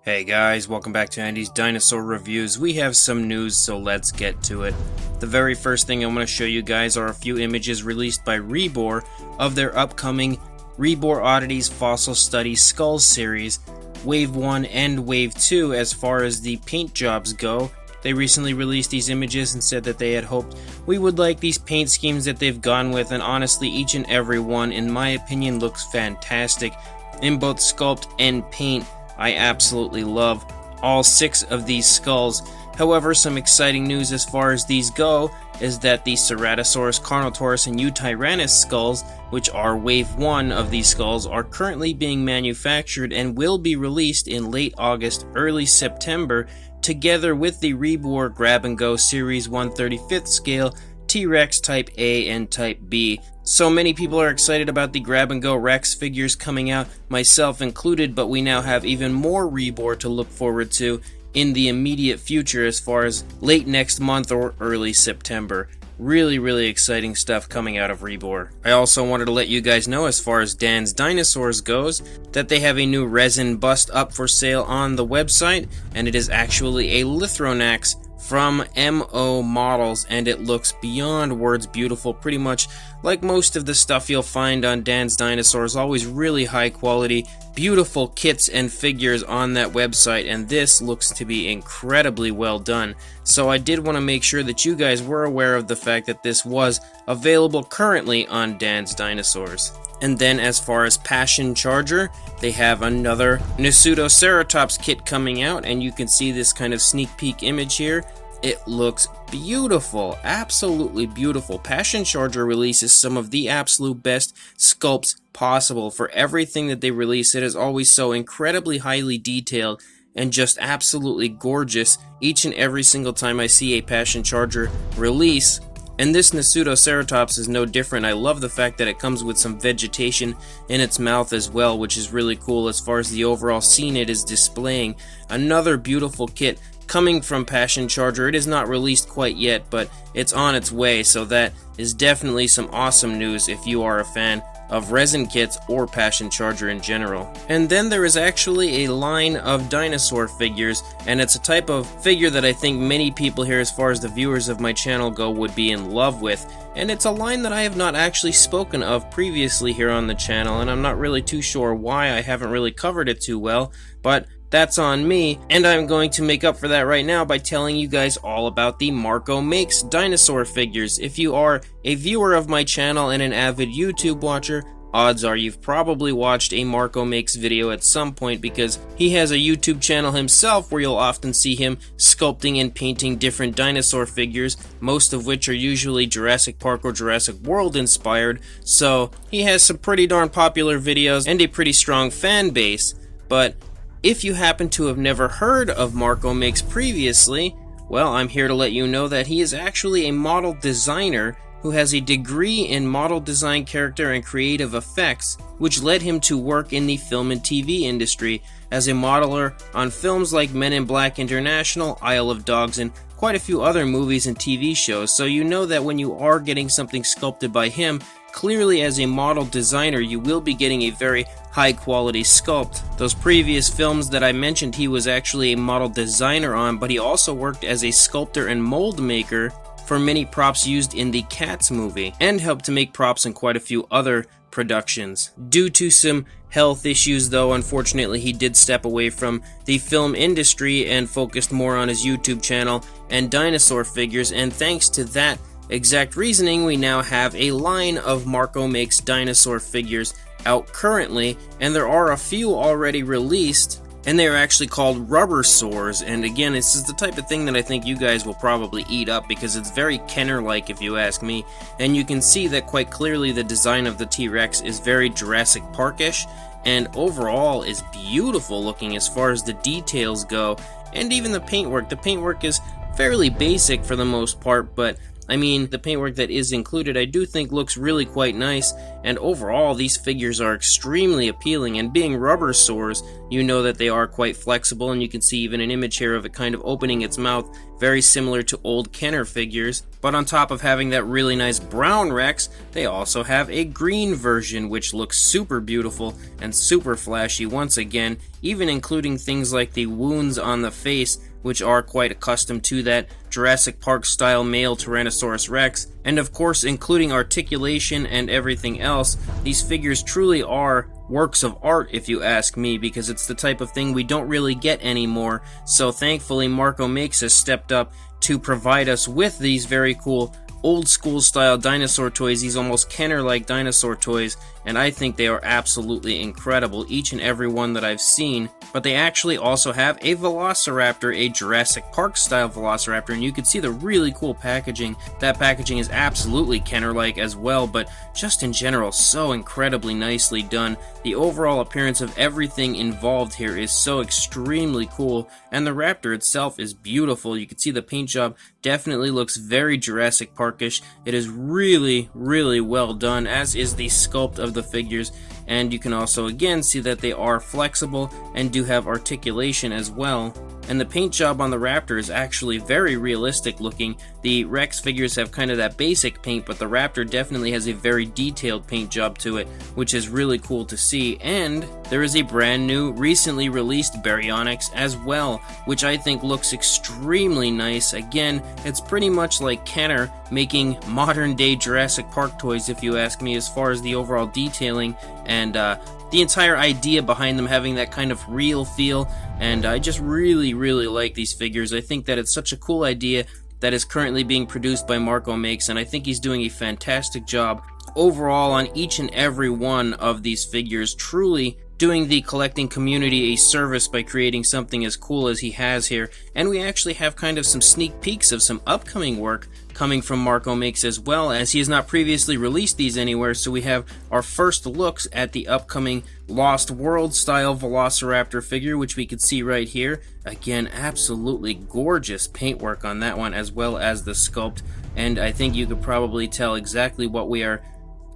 Hey guys, welcome back to Andy's Dinosaur Reviews. We have some news, so let's get to it. The very first thing I'm going to show you guys are a few images released by Rebor of their upcoming Rebor Oddities Fossil Study Skulls series, Wave 1 and Wave 2 as far as the paint jobs go. They recently released these images and said that they had hoped we would like these paint schemes that they've gone with, and honestly each and every one, in my opinion, looks fantastic in both sculpt and paint. I absolutely love all 6 of these skulls. However, some exciting news as far as these go is that the Ceratosaurus, Carnotaurus, and Eutyrannus skulls, which are Wave 1 of these skulls, are currently being manufactured and will be released in late August, early September, together with the Rebor Grab and Go Series 1/35th scale T-Rex Type A and Type B. So many people are excited about the Grab and Go Rex figures coming out, myself included, but we now have even more Rebor to look forward to in the immediate future as far as late next month or early September. Really exciting stuff coming out of Rebor. I also wanted to let you guys know, as far as Dan's Dinosaurs goes, that they have a new resin bust up for sale on the website, and it is actually a Lithronax from MO Models, and it looks beyond words beautiful. Pretty much like most of the stuff you'll find on Dan's Dinosaurs, always really high quality, beautiful kits and figures on that website, and this looks to be incredibly well done. So I did want to make sure that you guys were aware of the fact that this was available currently on Dan's Dinosaurs. And then as far as Passion Charger, they have another Nasutoceratops kit coming out, and you can see this kind of sneak peek image here. It looks beautiful, absolutely beautiful. Passion Charger releases some of the absolute best sculpts possible. For everything that they release, it is always so incredibly highly detailed and just absolutely gorgeous each and every single time I see a Passion Charger release. And this Nasutoceratops is no different. I love the fact that it comes with some vegetation in its mouth as well, which is really cool as far as the overall scene it is displaying. Another beautiful kit coming from Passion Charger. It is not released quite yet, but it's on its way, so that is definitely some awesome news if you are a fan of resin kits or Passion Charger in general. And then there is actually a line of dinosaur figures, and it's a type of figure that I think many people here, as far as the viewers of my channel go, would be in love with. And it's a line that I have not actually spoken of previously here on the channel, and I'm not really too sure why I haven't really covered it too well, but that's on me, and I'm going to make up for that right now by telling you guys all about the Marco Makes dinosaur figures. If you are a viewer of my channel and an avid YouTube watcher, odds are you've probably watched a Marco Makes video at some point, because he has a YouTube channel himself where you'll often see him sculpting and painting different dinosaur figures, most of which are usually Jurassic Park or Jurassic World inspired, so he has some pretty darn popular videos and a pretty strong fan base. But if you happen to have never heard of Marco Makes previously, well, I'm here to let you know that he is actually a model designer who has a degree in model design, character, and creative effects, which led him to work in the film and TV industry as a modeler on films like Men in Black International, Isle of Dogs, and quite a few other movies and TV shows. So you know that when you are getting something sculpted by him, clearly as a model designer you will be getting a very high quality sculpt. Those previous films that I mentioned, he was actually a model designer on, but he also worked as a sculptor and mold maker for many props used in the Cats movie, and helped to make props in quite a few other productions. Due to some health issues though, unfortunately he did step away from the film industry and focused more on his YouTube channel and dinosaur figures, and thanks to that exact reasoning, we now have a line of Marco Makes dinosaur figures out currently, and there are a few already released, and they are actually called Rubbersaurus. And again, this is the type of thing that I think you guys will probably eat up, because it's very Kenner-like if you ask me, and you can see that quite clearly the design of the T-Rex is very Jurassic Park-ish, and overall is beautiful looking as far as the details go, and even the paintwork. The paintwork is fairly basic for the most part, but I mean, the paintwork that is included I do think looks really quite nice, and overall these figures are extremely appealing, and being Rubbersaurs, you know that they are quite flexible, and you can see even an image here of it kind of opening its mouth, very similar to old Kenner figures. But on top of having that really nice brown Rex, they also have a green version which looks super beautiful and super flashy once again, even including things like the wounds on the face, which are quite accustomed to that Jurassic Park style male Tyrannosaurus Rex, and of course including articulation and everything else. These figures truly are works of art if you ask me, because it's the type of thing we don't really get anymore. So thankfully Marco Makes has stepped up to provide us with these very cool old school style dinosaur toys, these almost Kenner-like dinosaur toys, and I think they are absolutely incredible, each and every one that I've seen. But they actually also have a Velociraptor, a Jurassic Park style Velociraptor, and you can see the really cool packaging. That packaging is absolutely Kenner-like as well, but just in general so incredibly nicely done. The overall appearance of everything involved here is so extremely cool, and the Raptor itself is beautiful. You can see the paint job definitely looks very Jurassic Parkish. It is really, really well done, as is the sculpt of the figures, and you can also again see that they are flexible and do have articulation as well. And the paint job on the Raptor is actually very realistic looking. The Rex figures have kind of that basic paint, but the Raptor definitely has a very detailed paint job to it, which is really cool to see. And there is a brand new, recently released Baryonyx as well, which I think looks extremely nice. Again, it's pretty much like Kenner making modern day Jurassic Park toys, if you ask me, as far as the overall detailing and the entire idea behind them having that kind of real feel. And I just really, really like these figures. I think that it's such a cool idea that is currently being produced by Marco Makes, and I think he's doing a fantastic job overall on each and every one of these figures, truly doing the collecting community a service by creating something as cool as he has here. And we actually have kind of some sneak peeks of some upcoming work coming from Marco Makes as well, as he has not previously released these anywhere. So we have our first looks at the upcoming Lost World style Velociraptor figure, which we can see right here. Again, absolutely gorgeous paintwork on that one, as well as the sculpt, and I think you could probably tell exactly what we are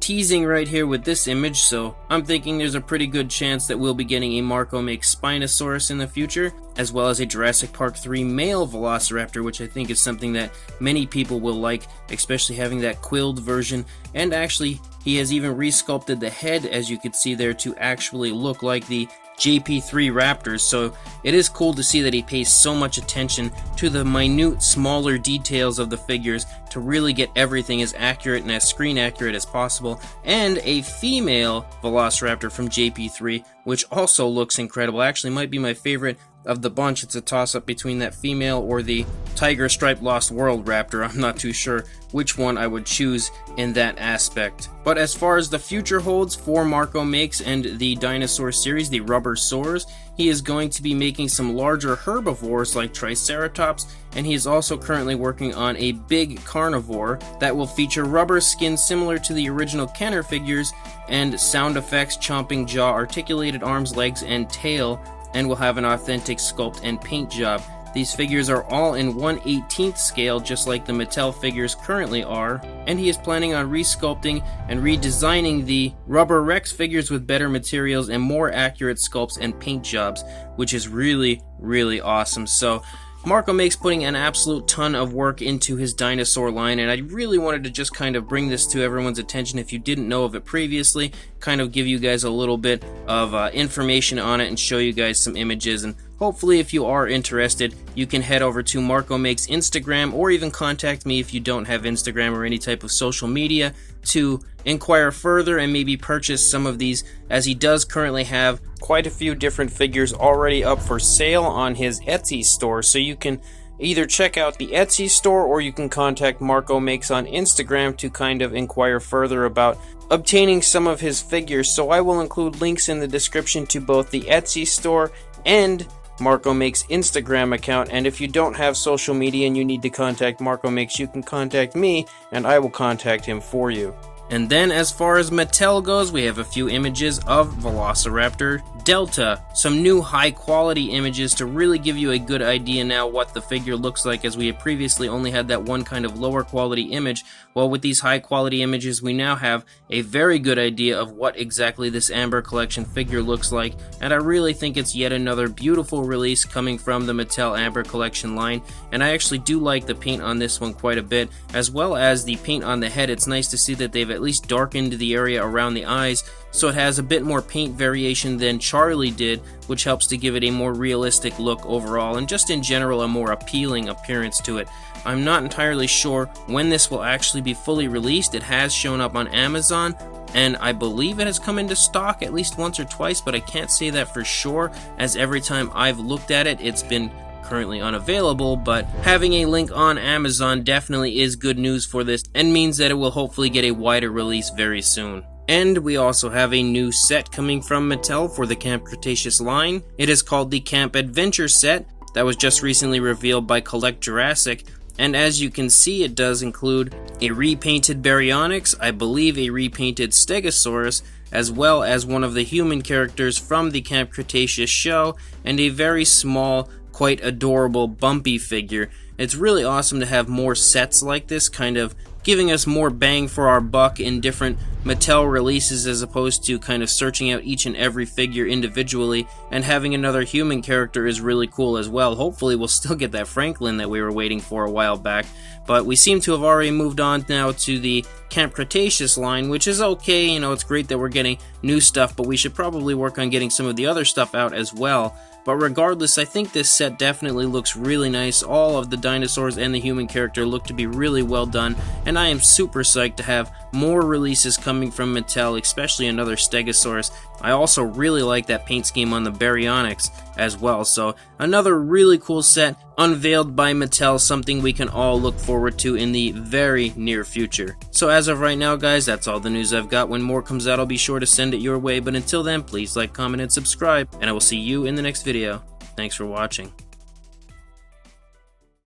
teasing right here with this image. So I'm thinking there's a pretty good chance that we'll be getting a Marco Makes Spinosaurus in the future, as well as a Jurassic Park 3 male Velociraptor, which I think is something that many people will like, especially having that quilled version. And actually, he has even resculpted the head, as you can see there, to actually look like the JP3 Raptors. So it is cool to see that he pays so much attention to the minute, smaller details of the figures to really get everything as accurate and as screen accurate as possible. And a female Velociraptor from JP3, which also looks incredible. Actually might be my favorite of the bunch. It's a toss-up between that female or the Tiger Stripe Lost World Raptor. I'm not too sure which one I would choose in that aspect. But as far as the future holds for Marco Makes and the dinosaur series, the Rubbersaurs, he is going to be making some larger herbivores like Triceratops, and he is also currently working on a big carnivore that will feature rubber skin similar to the original Kenner figures, and sound effects, chomping jaw, articulated arms, legs, and tail, and will have an authentic sculpt and paint job. These figures are all in 1/18th scale, just like the Mattel figures currently are, and he is planning on resculpting and redesigning the Rubber Rex figures with better materials and more accurate sculpts and paint jobs, which is really, really awesome. So Marco Makes putting an absolute ton of work into his dinosaur line, and I really wanted to just kind of bring this to everyone's attention if you didn't know of it previously, kind of give you guys a little bit of information on it and show you guys some images. And hopefully if you are interested, you can head over to Marco Makes Instagram, or even contact me if you don't have Instagram or any type of social media, to inquire further and maybe purchase some of these, as he does currently have quite a few different figures already up for sale on his Etsy store. So you can either check out the Etsy store, or you can contact Marco Makes on Instagram to kind of inquire further about obtaining some of his figures. So I will include links in the description to both the Etsy store and Marco Makes Instagram account. And if you don't have social media and you need to contact Marco Makes, you can contact me and I will contact him for you. And then as far as Mattel goes, we have a few images of Velociraptor Delta, some new high quality images to really give you a good idea now what the figure looks like, as we had previously only had that one kind of lower quality image. Well, with these high quality images we now have a very good idea of what exactly this Amber Collection figure looks like, and I really think it's yet another beautiful release coming from the Mattel Amber Collection line, and I actually do like the paint on this one quite a bit, as well as the paint on the head. It's nice to see that they've at least darkened the area around the eyes, so it has a bit more paint variation than Charlie did, which helps to give it a more realistic look overall, and just in general a more appealing appearance to it. I'm not entirely sure when this will actually be fully released. It has shown up on Amazon, and I believe it has come into stock at least once or twice, but I can't say that for sure, as every time I've looked at it, it's been currently unavailable. But having a link on Amazon definitely is good news for this, and means that it will hopefully get a wider release very soon. And we also have a new set coming from Mattel for the Camp Cretaceous line. It is called the Camp Adventure Set, that was just recently revealed by Collect Jurassic, and as you can see, it does include a repainted Baryonyx, I believe a repainted Stegosaurus, as well as one of the human characters from the Camp Cretaceous show, and a very small, quite adorable Bumpy figure. It's really awesome to have more sets like this, kind of giving us more bang for our buck in different Mattel releases, as opposed to kind of searching out each and every figure individually, and having another human character is really cool as well. Hopefully we'll still get that Franklin that we were waiting for a while back, but we seem to have already moved on now to the Camp Cretaceous line, which is okay. You know, it's great that we're getting new stuff, but we should probably work on getting some of the other stuff out as well. But regardless, I think this set definitely looks really nice. All of the dinosaurs and the human character look to be really well done, and I am super psyched to have more releases coming from Mattel, especially another Stegosaurus. I also really like that paint scheme on the Baryonyx as well, so another really cool set unveiled by Mattel, something we can all look forward to in the very near future. So as of right now, guys, that's all the news I've got. When more comes out, I'll be sure to send it your way, but until then, please like, comment, and subscribe, and I will see you in the next video. Thanks for watching.